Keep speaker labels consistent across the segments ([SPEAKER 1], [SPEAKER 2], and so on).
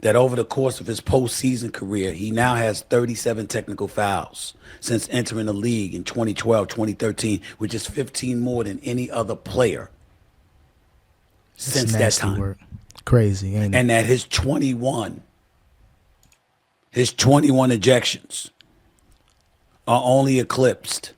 [SPEAKER 1] that over the course of his postseason career, he now has 37 technical fouls since entering the league in 2012, 2013, which is 15 more than any other player
[SPEAKER 2] It's
[SPEAKER 1] since that
[SPEAKER 2] nasty
[SPEAKER 1] time.
[SPEAKER 2] work. Crazy, ain't it?
[SPEAKER 1] And that his 21 ejections are only eclipsed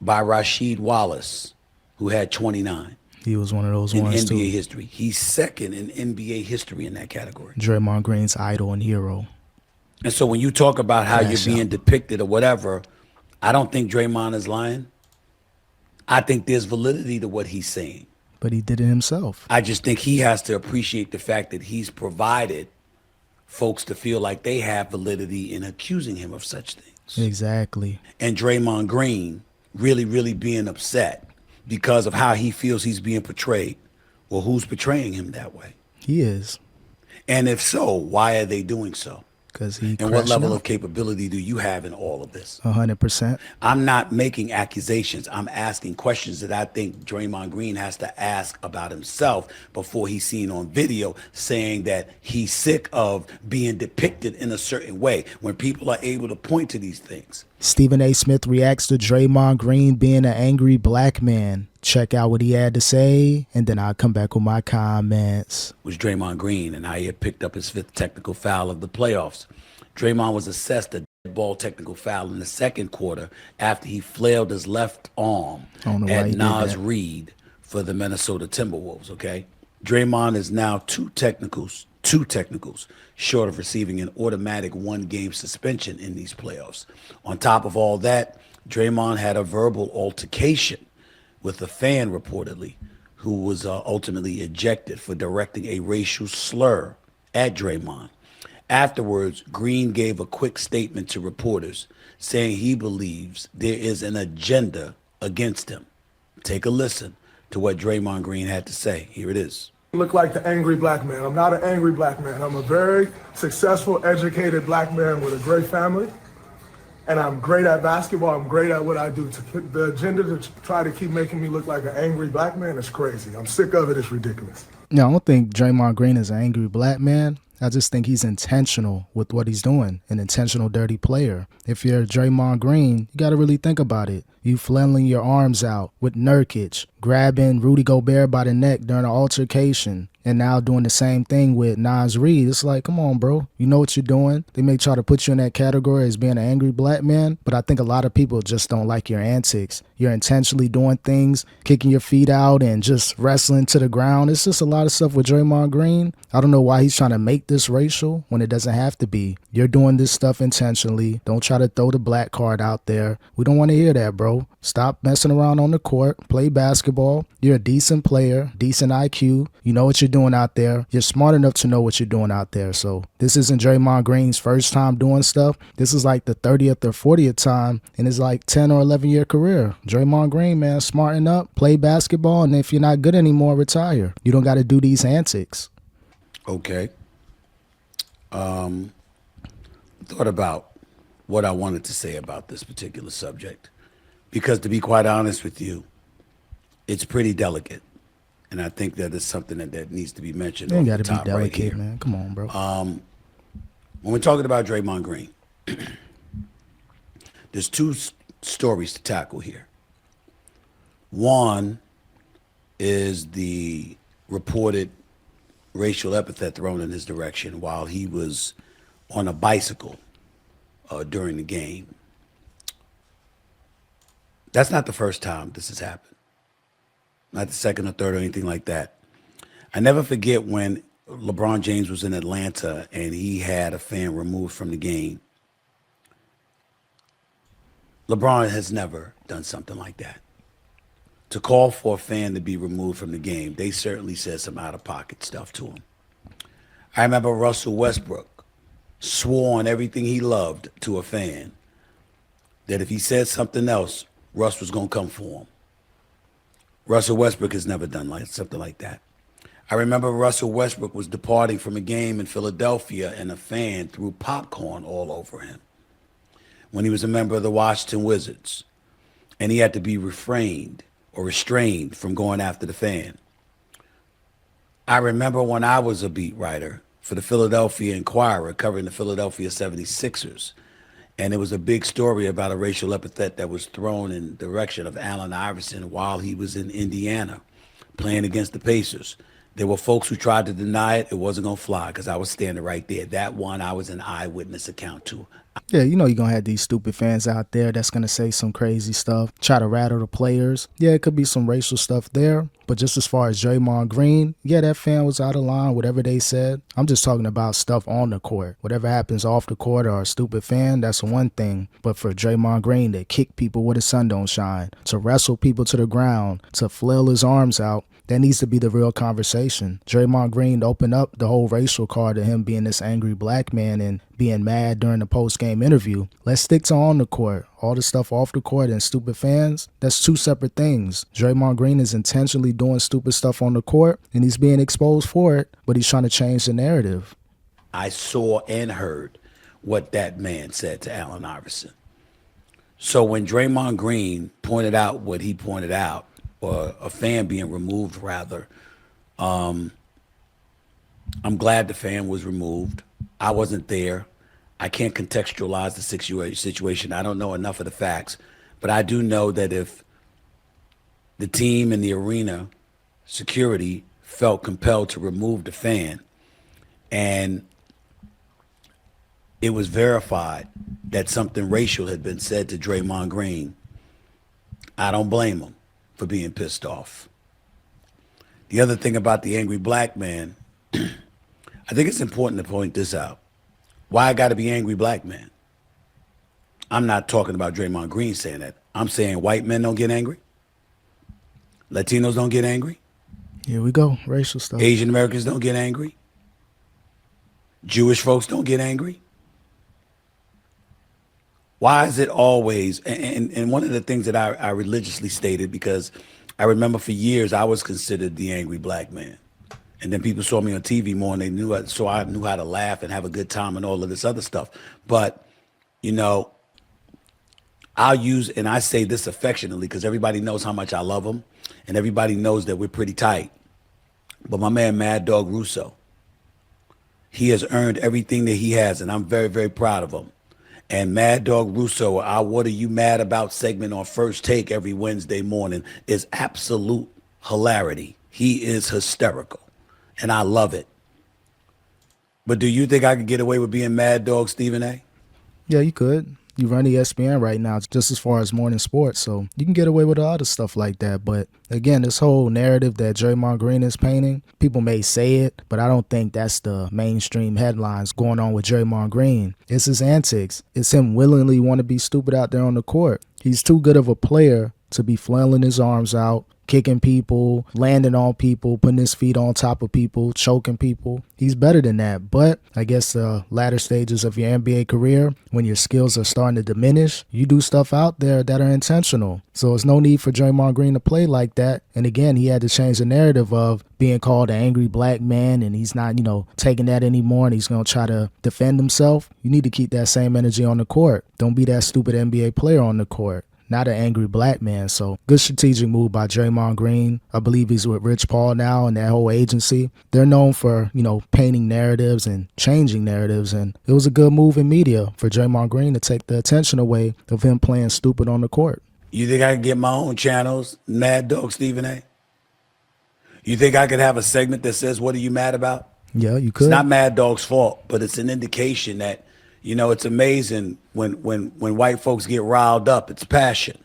[SPEAKER 1] by Rasheed Wallace, who had 29
[SPEAKER 2] He was one of those
[SPEAKER 1] in
[SPEAKER 2] ones
[SPEAKER 1] NBA
[SPEAKER 2] too.
[SPEAKER 1] history. He's second in NBA history in that category.
[SPEAKER 2] Draymond Green's idol and hero.
[SPEAKER 1] And so when you talk about how you're
[SPEAKER 2] Crash
[SPEAKER 1] being
[SPEAKER 2] out.
[SPEAKER 1] depicted or whatever, I don't think Draymond is lying. I think there's validity to what he's saying.
[SPEAKER 2] But he did it himself.
[SPEAKER 1] I just think he has to appreciate the fact that he's provided folks to feel like they have validity in accusing him of such things.
[SPEAKER 2] Exactly.
[SPEAKER 1] And Draymond Green really, really being upset because of how he feels he's being portrayed. Well, who's portraying him that way?
[SPEAKER 2] He is.
[SPEAKER 1] And if so, why are they doing so?
[SPEAKER 2] Because he
[SPEAKER 1] And what
[SPEAKER 2] crashed
[SPEAKER 1] level
[SPEAKER 2] out.
[SPEAKER 1] of capability do you have in all of this?
[SPEAKER 2] 100%.
[SPEAKER 1] I'm not making accusations. I'm asking questions that I think Draymond Green has to ask about himself before he's seen on video saying that he's sick of being depicted in a certain way when people are able to point to these things.
[SPEAKER 2] Stephen A. Smith reacts to Draymond Green being an angry black man. Check out what he had to say, and then I'll come back with my comments.
[SPEAKER 1] Was Draymond Green and how he had picked up his fifth technical foul of the playoffs. Draymond was assessed a dead ball technical foul in the second quarter after he flailed his left arm
[SPEAKER 2] I don't know why
[SPEAKER 1] at
[SPEAKER 2] he did
[SPEAKER 1] Nas
[SPEAKER 2] that.
[SPEAKER 1] Reed for the Minnesota Timberwolves, okay? Draymond is now two technicals short of receiving an automatic one-game suspension in these playoffs. On top of all that, Draymond had a verbal altercation with a fan reportedly who was ultimately ejected for directing a racial slur at Draymond. Afterwards, Green gave a quick statement to reporters saying he believes there is an agenda against him. Take a listen to what Draymond Green had to say. Here it is.
[SPEAKER 3] Look like the angry black man. I'm not an angry black man. I'm a very successful, educated black man with a great family. And I'm great at basketball. I'm great at what I do. The agenda to try to keep making me look like an angry black man is crazy. I'm sick of it. It's ridiculous.
[SPEAKER 2] No, I don't think Draymond Green is an angry black man. I just think he's intentional with what he's doing, an intentional dirty player. If you're Draymond Green, you got to really think about it. You flailing your arms out with Nurkic, grabbing Rudy Gobert by the neck during an altercation, and now doing the same thing with Nas Reed. It's like, come on, bro. You know what you're doing. They may try to put you in that category as being an angry black man, but I think a lot of people just don't like your antics. You're intentionally doing things, kicking your feet out and just wrestling to the ground. It's just a lot of stuff with Draymond Green. I don't know why he's trying to make this racial when it doesn't have to be. You're doing this stuff intentionally. Don't try to throw the black card out there. We don't want to hear that, bro. Stop messing around on the court. Play basketball. You're a decent player, decent IQ. You know what you're doing out there. You're smart enough to know what you're doing out there. So this isn't Draymond Green's first time doing stuff. This is like the 30th or 40th time in his like 10 or 11 year career. Draymond Green, man, smarten up, play basketball, and if you're not good anymore, retire. You don't got to do these antics.
[SPEAKER 1] Okay. Thought about what I wanted to say about this particular subject. Because to be quite honest with you, it's pretty delicate. And I think that it's something that needs to be mentioned
[SPEAKER 2] You
[SPEAKER 1] off
[SPEAKER 2] ain't
[SPEAKER 1] the
[SPEAKER 2] got to be
[SPEAKER 1] top right
[SPEAKER 2] delicate,
[SPEAKER 1] here.
[SPEAKER 2] man. Come on, bro.
[SPEAKER 1] When we're talking about Draymond Green, there's two stories to tackle here. One is the reported racial epithet thrown in his direction while he was on a bicycle during the game. That's not the first time this has happened. Not the second or third or anything like that. I never forget when LeBron James was in Atlanta and he had a fan removed from the game. LeBron has never done something like that. To call for a fan to be removed from the game, they certainly said some out-of-pocket stuff to him. I remember Russell Westbrook swore on everything he loved to a fan that if he said something else, Russ was going to come for him. Russell Westbrook has never done something like that. I remember Russell Westbrook was departing from a game in Philadelphia and a fan threw popcorn all over him when he was a member of the Washington Wizards, and he had to be restrained from going after the fan. I remember when I was a beat writer for the Philadelphia Inquirer covering the Philadelphia 76ers. And it was a big story about a racial epithet that was thrown in the direction of Allen Iverson while he was in Indiana playing against the Pacers. There were folks who tried to deny it. It wasn't going to fly because I was standing right there. That one I was an eyewitness account to.
[SPEAKER 2] Yeah, you know you're going to have these stupid fans out there that's going to say some crazy stuff, try to rattle the players. Yeah, it could be some racial stuff there. But just as far as Draymond Green, yeah, that fan was out of line, whatever they said. I'm just talking about stuff on the court. Whatever happens off the court or a stupid fan, that's one thing. But for Draymond Green to kick people where the sun don't shine, to wrestle people to the ground, to flail his arms out, that needs to be the real conversation. Draymond Green opened up the whole racial card to him being this angry black man and being mad during the post-game interview. Let's stick to on the court. All the stuff off the court and stupid fans, that's two separate things. Draymond Green is intentionally doing stupid stuff on the court, and he's being exposed for it, but he's trying to change the narrative.
[SPEAKER 1] I saw and heard what that man said to Allen Iverson. So when Draymond Green pointed out what he pointed out, or a fan being removed, rather, I'm glad the fan was removed. I wasn't there. I can't contextualize the situation. I don't know enough of the facts. But I do know that if the team in the arena, security, felt compelled to remove the fan, and it was verified that something racial had been said to Draymond Green, I don't blame him for being pissed off. The other thing about the angry black man, I think it's important to point this out. Why I got to be angry black man? I'm not talking about Draymond Green saying that. I'm saying white men don't get angry. Latinos don't get angry.
[SPEAKER 2] Here we go, racial stuff.
[SPEAKER 1] Asian Americans don't get angry. Jewish folks don't get angry. Why is it always, and one of the things that I religiously stated, because I remember for years I was considered the angry black man. And then people saw me on TV more and they knew it, so I knew how to laugh and have a good time and all of this other stuff. But, you know, I'll use, and I say this affectionately because everybody knows how much I love them and everybody knows that we're pretty tight. But my man, Mad Dog Russo, he has earned everything that he has, and I'm very, very proud of him. And Mad Dog Russo, our What Are You Mad About segment on First Take every Wednesday morning is absolute hilarity. He is hysterical, and I love it. But do you think I could get away with being Mad Dog, Stephen A?
[SPEAKER 2] Yeah, you could. You run ESPN right now, just as far as morning sports, so you can get away with a lot of stuff like that. But again, this whole narrative that Draymond Green is painting, people may say it, but I don't think that's the mainstream headlines going on with Draymond Green. It's his antics. It's him willingly want to be stupid out there on the court. He's too good of a player to be flailing his arms out, kicking people, landing on people, putting his feet on top of people, choking people. He's better than that. But I guess the latter stages of your NBA career, when your skills are starting to diminish, you do stuff out there that are intentional. So there's no need for Draymond Green to play like that. And again, he had to change the narrative of being called an angry black man, and he's not, taking that anymore, and he's going to try to defend himself. You need to keep that same energy on the court. Don't be that stupid NBA player on the court. Not an angry black man. So good strategic move by Draymond Green. I believe he's with Rich Paul now and that whole agency. They're known for, painting narratives and changing narratives. And it was a good move in media for Draymond Green to take the attention away of him playing stupid on the court.
[SPEAKER 1] You think I can get my own channels, Mad Dog Stephen A? You think I could have a segment that says, what are you mad about?
[SPEAKER 2] Yeah, you could.
[SPEAKER 1] It's not Mad Dog's fault, but it's an indication that it's amazing when white folks get riled up, it's passion.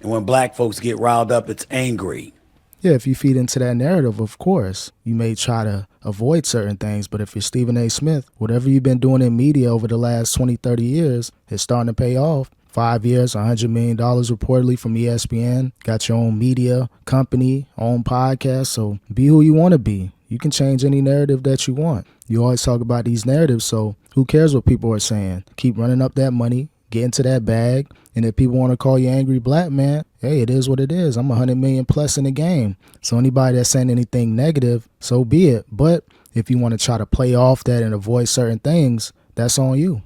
[SPEAKER 1] And when black folks get riled up, it's angry.
[SPEAKER 2] Yeah, if you feed into that narrative, of course, you may try to avoid certain things. But if you're Stephen A. Smith, whatever you've been doing in media over the last 20, 30 years is starting to pay off. 5 years, $100 million reportedly from ESPN. Got your own media company, own podcast. So be who you want to be. You can change any narrative that you want. You always talk about these narratives, so who cares what people are saying? Keep running up that money, get into that bag, and if people want to call you angry black man, hey, it is what it is. I'm 100 million plus in the game. So anybody that's saying anything negative, so be it. But if you want to try to play off that and avoid certain things, that's on you.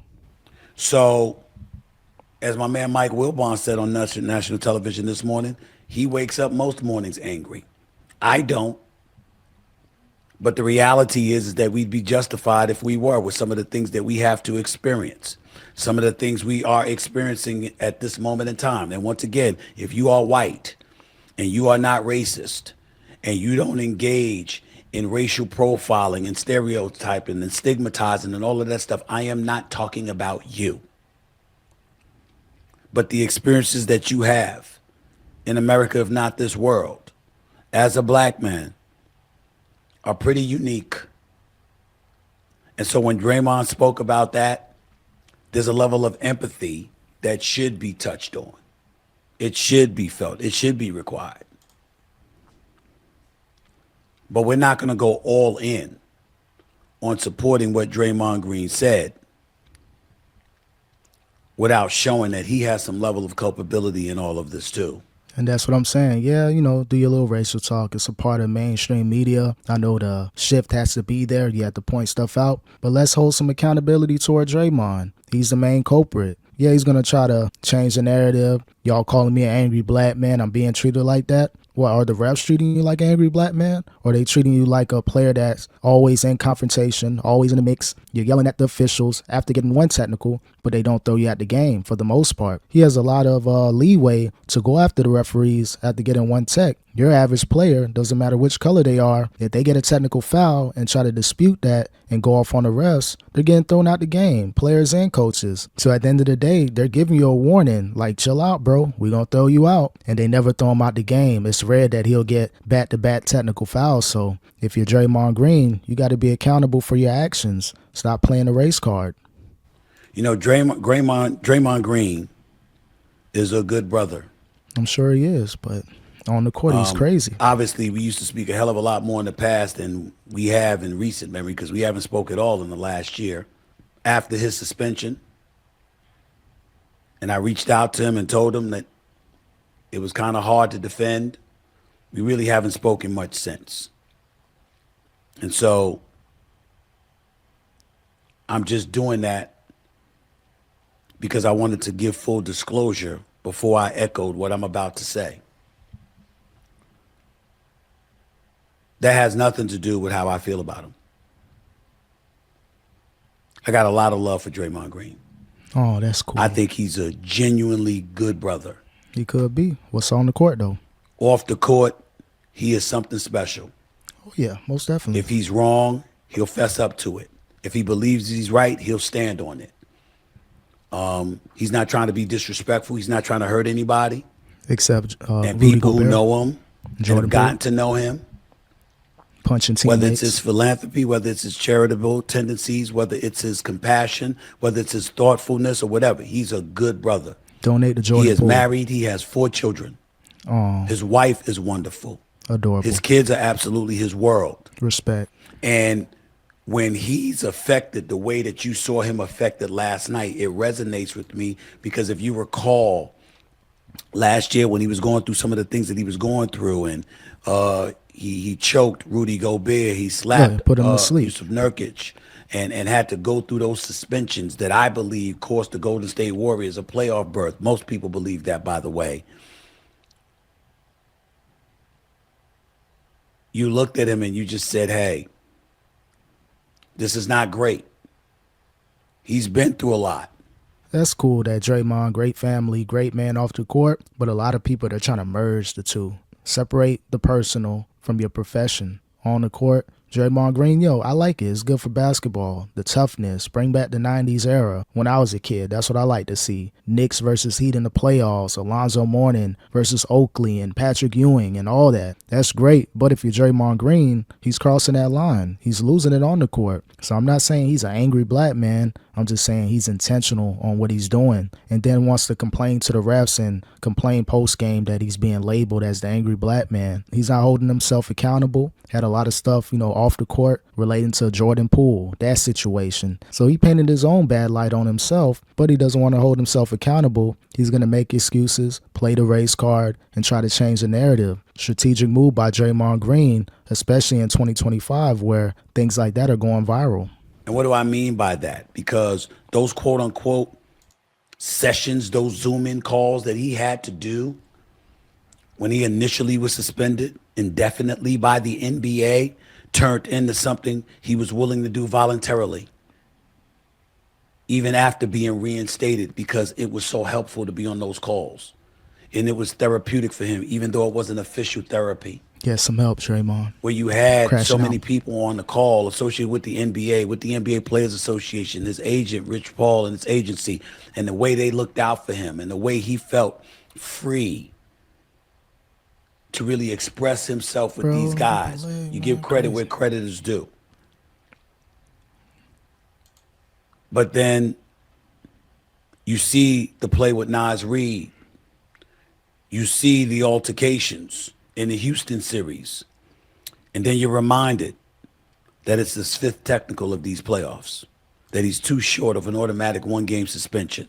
[SPEAKER 1] So, as my man Mike Wilbon said on national television this morning, he wakes up most mornings angry. I don't. But the reality is that we'd be justified if we were, with some of the things that we have to experience, some of the things we are experiencing at this moment in time. And once again, if you are white and you are not racist and you don't engage in racial profiling and stereotyping and stigmatizing and all of that stuff, I am not talking about you. But the experiences that you have in America, if not this world, as a black man, are pretty unique. And so when Draymond spoke about that, there's a level of empathy that should be touched on. It should be felt. It should be required. But we're not going to go all in on supporting what Draymond Green said without showing that he has some level of culpability in all of this too.
[SPEAKER 2] And that's what I'm saying. Yeah, do your little racial talk. It's a part of mainstream media. I know the shift has to be there. You have to point stuff out. But let's hold some accountability toward Draymond. He's the main culprit. Yeah, he's going to try to change the narrative. Y'all calling me an angry black man. I'm being treated like that. What, are the refs treating you like an angry black man? Or are they treating you like a player that's always in confrontation, always in the mix? You're yelling at the officials after getting one technical, but they don't throw you out the game for the most part. He has a lot of leeway to go after the referees after getting one tech. Your average player, doesn't matter which color they are, if they get a technical foul and try to dispute that and go off on the refs, they're getting thrown out the game, players and coaches. So at the end of the day, they're giving you a warning, like, chill out, bro. We're going to throw you out. And they never throw him out the game. It's rare that he'll get back-to-back technical fouls. So if you're Draymond Green, you got to be accountable for your actions. Stop playing the race card.
[SPEAKER 1] Draymond Green is a good brother.
[SPEAKER 2] I'm sure he is, but on the court, he's crazy.
[SPEAKER 1] Obviously, we used to speak a hell of a lot more in the past than we have in recent memory, because we haven't spoke at all in the last year. After his suspension, and I reached out to him and told him that it was kind of hard to defend. We really haven't spoken much since. And so I'm just doing that because I wanted to give full disclosure before I echoed what I'm about to say. That has nothing to do with how I feel about him. I got a lot of love for Draymond Green.
[SPEAKER 2] Oh, that's cool.
[SPEAKER 1] I think he's a genuinely good brother.
[SPEAKER 2] He could be. What's on the court, though?
[SPEAKER 1] Off the court, he is something special.
[SPEAKER 2] Oh, yeah, most definitely.
[SPEAKER 1] If he's wrong, he'll fess up to it. If he believes he's right, he'll stand on it. He's not trying to be disrespectful. He's not trying to hurt anybody.
[SPEAKER 2] Except
[SPEAKER 1] and
[SPEAKER 2] Rudy
[SPEAKER 1] people
[SPEAKER 2] Gobert,
[SPEAKER 1] who know him and
[SPEAKER 2] Jordan
[SPEAKER 1] have gotten
[SPEAKER 2] Poole,
[SPEAKER 1] to know him,
[SPEAKER 2] punching teammates.
[SPEAKER 1] whether it's his philanthropy, whether it's his charitable tendencies, whether it's his compassion, whether it's his thoughtfulness or whatever. He's a good brother.
[SPEAKER 2] Donate to Jordan
[SPEAKER 1] He is
[SPEAKER 2] Poole.
[SPEAKER 1] married. He has 4 children.
[SPEAKER 2] Oh,
[SPEAKER 1] His wife is wonderful.
[SPEAKER 2] adorable.
[SPEAKER 1] His kids are absolutely his world.
[SPEAKER 2] Respect.
[SPEAKER 1] And when he's affected the way that you saw him affected last night, it resonates with me because if you recall last year when he was going through some of the things that he was going through and he choked Rudy Gobert, he slapped
[SPEAKER 2] put him to sleep.
[SPEAKER 1] Yusuf Nurkic and had to go through those suspensions that I believe cost the Golden State Warriors a playoff berth. Most people believe that, by the way. You looked at him and you just said, hey, this is not great. He's been through a lot.
[SPEAKER 2] That's cool that Draymond, great family, great man off the court, but a lot of people, they're trying to merge the two. Separate the personal from your profession. On the court, Draymond Green, I like it. It's good for basketball. The toughness, bring back the 90s era. When I was a kid, that's what I like to see. Knicks versus Heat in the playoffs, Alonzo Mourning versus Oakley and Patrick Ewing and all that. That's great, but if you're Draymond Green, he's crossing that line. He's losing it on the court. So I'm not saying he's an angry black man. I'm just saying he's intentional on what he's doing and then wants to complain to the refs and complain post-game that he's being labeled as the angry black man. He's not holding himself accountable. Had a lot of stuff, off the court relating to Jordan Poole, that situation. So he painted his own bad light on himself, but he doesn't want to hold himself accountable. He's going to make excuses, play the race card, and try to change the narrative. Strategic move by Draymond Green, especially in 2025 where things like that are going viral.
[SPEAKER 1] And what do I mean by that? Because those quote unquote sessions, those Zoom in calls that he had to do when he initially was suspended indefinitely by the NBA, turned into something he was willing to do voluntarily, even after being reinstated, because it was so helpful to be on those calls. And it was therapeutic for him, even though it wasn't official therapy.
[SPEAKER 2] Get some help, Draymond.
[SPEAKER 1] Where you had
[SPEAKER 2] Crashing
[SPEAKER 1] so many
[SPEAKER 2] out.
[SPEAKER 1] people on the call associated with the NBA Players Association, his agent, Rich Paul, and his agency, and the way they looked out for him and the way he felt free to really express himself with these guys. You give credit where credit is due. But then you see the play with Nas Reed. You see the altercations in the Houston series. And then you're reminded that it's his 5th technical of these playoffs, that he's too short of an automatic 1-game suspension.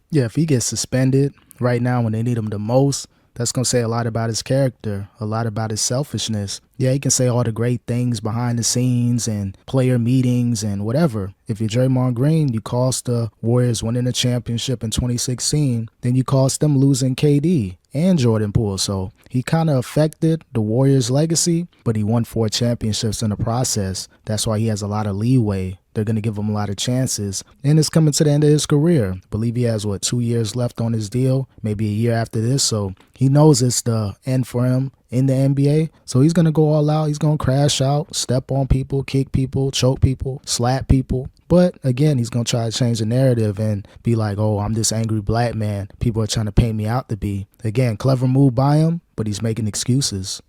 [SPEAKER 2] Yeah, if he gets suspended right now when they need him the most, that's going to say a lot about his character, a lot about his selfishness. Yeah, he can say all the great things behind the scenes and player meetings and whatever. If you're Draymond Green, you cost the Warriors winning the championship in 2016, then you cost them losing KD and Jordan Poole. So he kind of affected the Warriors' legacy, but he won 4 championships in the process. That's why he has a lot of leeway. They're going to give him a lot of chances. And it's coming to the end of his career. I believe he has, 2 years left on his deal, maybe a year after this. So he knows it's the end for him in the NBA. So he's going to go all out. He's going to crash out, step on people, kick people, choke people, slap people. But again, he's going to try to change the narrative and be like, oh, I'm this angry black man people are trying to paint me out to be. Again, clever move by him, but he's making excuses.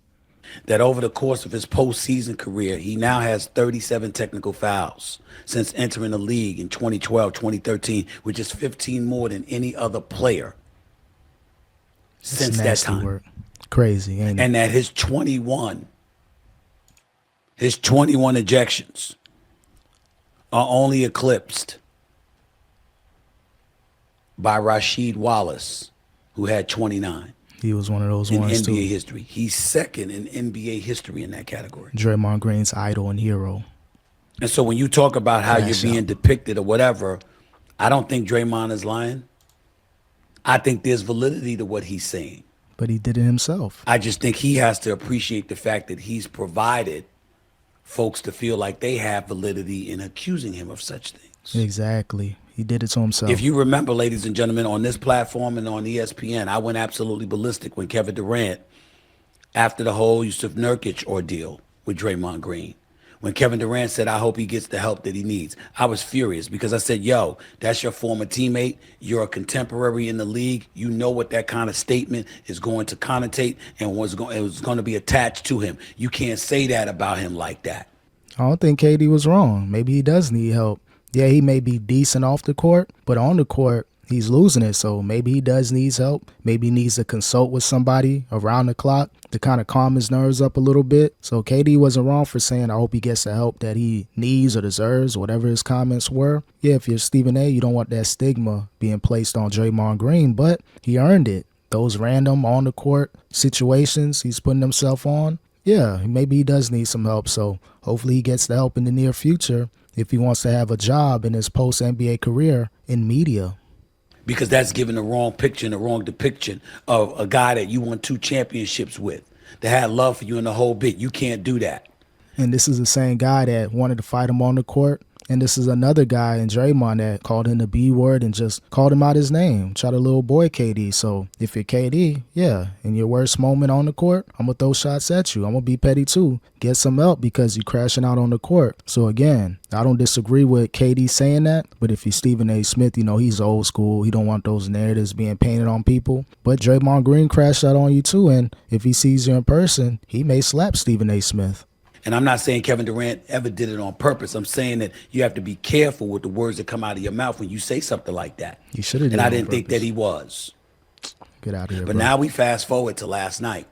[SPEAKER 1] That over the course of his postseason career, he now has 37 technical fouls since entering the league in 2012, 2013, which is 15 more than any other player since that time.
[SPEAKER 2] Work. Crazy, ain't it?
[SPEAKER 1] And that his 21 ejections are only eclipsed by Rasheed Wallace, who had 29.
[SPEAKER 2] He was one of those
[SPEAKER 1] in
[SPEAKER 2] ones
[SPEAKER 1] NBA
[SPEAKER 2] too.
[SPEAKER 1] history. He's second in NBA history in that category.
[SPEAKER 2] Draymond Green's idol and hero.
[SPEAKER 1] And so when you talk about how
[SPEAKER 2] Crash
[SPEAKER 1] you're being
[SPEAKER 2] out.
[SPEAKER 1] depicted or whatever, I don't think Draymond is lying. I think there's validity to what he's saying.
[SPEAKER 2] But he did it himself.
[SPEAKER 1] I just think he has to appreciate the fact that he's provided folks to feel like they have validity in accusing him of such things.
[SPEAKER 2] Exactly. He did it to himself.
[SPEAKER 1] If you remember, ladies and gentlemen, on this platform and on ESPN, I went absolutely ballistic when Kevin Durant, after the whole Yusuf Nurkic ordeal with Draymond Green, when Kevin Durant said, I hope he gets the help that he needs, I was furious because I said, yo, that's your former teammate. You're a contemporary in the league. You know what that kind of statement is going to connotate and it was going to be attached to him. You can't say that about him like that.
[SPEAKER 2] I don't think KD was wrong. Maybe he does need help. Yeah, he may be decent off the court, but on the court, he's losing it. So maybe he does need help. Maybe he needs to consult with somebody around the clock to kind of calm his nerves up a little bit. So KD wasn't wrong for saying, I hope he gets the help that he needs or deserves, whatever his comments were. Yeah, if you're Stephen A., you don't want that stigma being placed on Draymond Green, but he earned it. Those random on-the-court situations he's putting himself on, yeah, maybe he does need some help. So hopefully he gets the help in the near future if he wants to have a job in his post-NBA career in media.
[SPEAKER 1] Because that's giving the wrong picture and the wrong depiction of a guy that you won 2 championships with, that had love for you in the whole bit. You can't do that.
[SPEAKER 2] And this is the same guy that wanted to fight him on the court. And this is another guy in Draymond that called him the B word and just called him out his name. Try to little boy KD. So if you're KD, yeah, in your worst moment on the court, I'm going to throw shots at you. I'm going to be petty too. Get some help because you're crashing out on the court. So again, I don't disagree with KD saying that. But if you're Stephen A. Smith, you know, he's old school. He don't want those narratives being painted on people. But Draymond Green crashed out on you too. And if he sees you in person, he may slap Stephen A. Smith.
[SPEAKER 1] And I'm not saying Kevin Durant ever did it on purpose. I'm saying that you have to be careful with the words that come out of your mouth when you say something like that.
[SPEAKER 2] He should have did
[SPEAKER 1] And
[SPEAKER 2] it
[SPEAKER 1] I
[SPEAKER 2] on
[SPEAKER 1] didn't think
[SPEAKER 2] purpose.
[SPEAKER 1] that he was.
[SPEAKER 2] Get out of here,
[SPEAKER 1] But
[SPEAKER 2] bro.
[SPEAKER 1] now we fast forward to last night.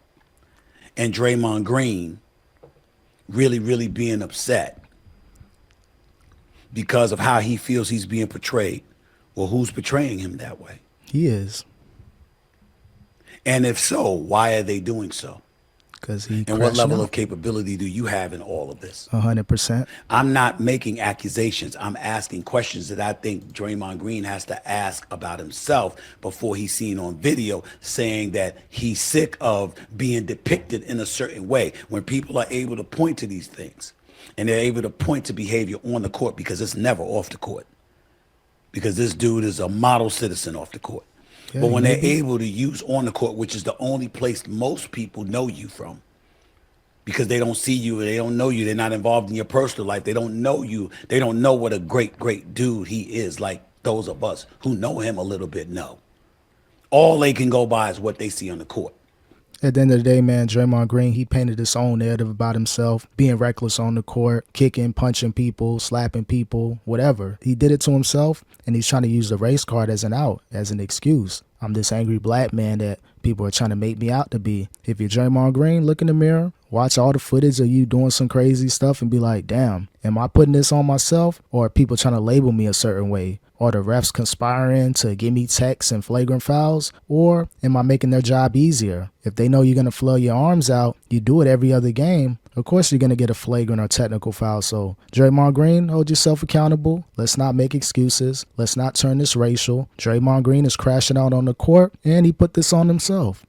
[SPEAKER 1] And Draymond Green really, really being upset because of how he feels he's being portrayed. Well, who's portraying him that way?
[SPEAKER 2] He is.
[SPEAKER 1] And if so, why are they doing so?
[SPEAKER 2] because he
[SPEAKER 1] And what
[SPEAKER 2] crashing
[SPEAKER 1] level
[SPEAKER 2] out.
[SPEAKER 1] of capability do you have in all of this?
[SPEAKER 2] 100%.
[SPEAKER 1] I'm not making accusations. I'm asking questions that I think Draymond Green has to ask about himself before he's seen on video, saying that he's sick of being depicted in a certain way. When people are able to point to these things and they're able to point to behavior on the court, because it's never off the court, because this dude is a model citizen off the court.
[SPEAKER 2] Yeah,
[SPEAKER 1] But when they're
[SPEAKER 2] maybe.
[SPEAKER 1] able to use on the court, which is the only place most people know you from, because they don't see you, they don't know you, they're not involved in your personal life, they don't know you, they don't know what a great dude he is, like those of us who know him a little bit know. All they can go by is what they see on the court.
[SPEAKER 2] At the end of the day, man, Draymond Green, he painted his own narrative about himself, being reckless on the court, kicking, punching people, slapping people, whatever. He did it to himself, and he's trying to use the race card as an out, as an excuse. I'm this angry black man that people are trying to make me out to be. If you're Draymond Green, look in the mirror, watch all the footage of you doing some crazy stuff and be like, damn, am I putting this on myself, or are people trying to label me a certain way? Or the refs conspiring to give me techs and flagrant fouls? Or am I making their job easier? If they know you're going to flail your arms out, you do it every other game, of course you're going to get a flagrant or technical foul. So Draymond Green, hold yourself accountable. Let's not make excuses. Let's not turn this racial. Draymond Green is crashing out on the court, and he put this on himself.